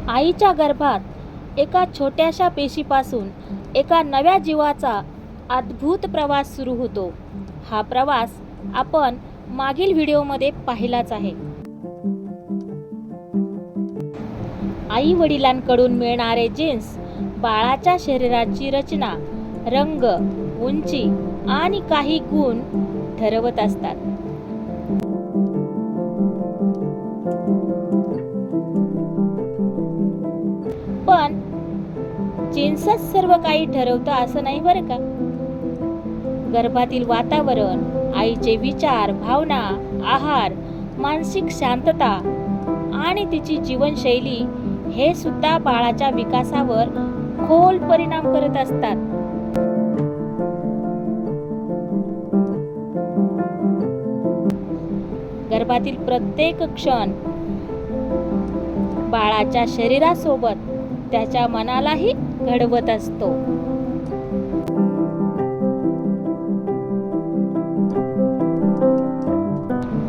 आईच्या गर्भात एका छोट्याशा पेशीपासून एका नव्या जीवाचा अद्भुत प्रवास सुरू होतो. हा प्रवास आपण मागील व्हिडिओमध्ये पाहिलाच आहे. आई वडिलांकडून मिळणारे जीन्स बाळाच्या शरीराची रचना, रंग, उंची आणि काही गुण ठरवत असतात. पण जीन्सच सर्व काही ठरवतं असं नाही बरं का. गर्भातील वातावरण, आईचे विचार, भावना, आहार, मानसिक शांतता आणि तिची जीवनशैली हे सुद्धा बाळाच्या विकासावर खोल परिणाम करत असतात. गर्भातील प्रत्येक क्षण बाळाच्या शरीरासोबत त्याच्या मनालाही घडवत असतो.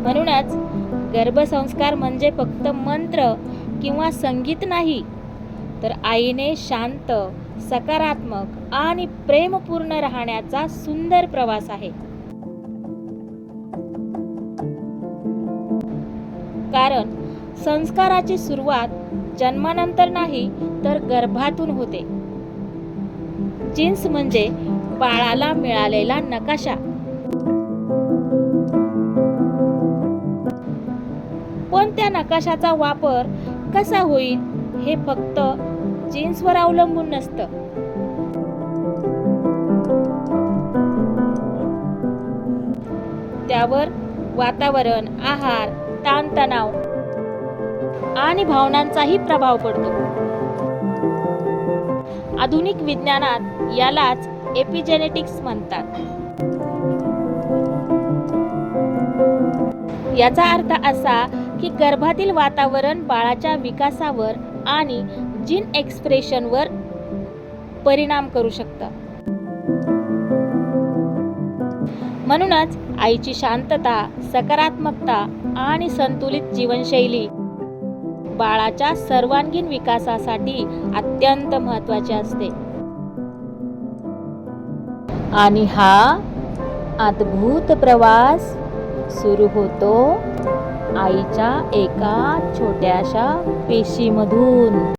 म्हणूनच गर्भसंस्कार म्हणजे फक्त मंत्र किंवा संगीत नाही, तर आईने शांत, सकारात्मक आणि प्रेमपूर्ण राहण्याचा सुंदर प्रवास आहे. कारण संस्काराची सुरुवात जन्मानंतर नाही तर गर्भातून होते. जीन्स म्हणजे बाळाला मिळालेला नकाशा. पण त्या नकाशाचा वापर कसा होईल हे फक्त जीन्सवर अवलंबून नसतं. त्यावर वातावरण, आहार, ताणतणाव आणि भावनांचाही प्रभाव पडतो. आधुनिक विज्ञानात यालाच एपिजेनेटिक्स म्हणतात. याचा अर्थ असा की गर्भातील वातावरण बाळाच्या विकासावर आणि जीन एक्सप्रेशनवर परिणाम करू शकतं. म्हणूनच आईची शांतता, सकारात्मकता आणि संतुलित जीवनशैली बाळाच्या सर्वांगीण विकासासाठी अत्यंत महत्त्वाची असते. आणि हा अद्भुत प्रवास सुरू होतो आईच्या एका छोट्याशा पेशीमधून.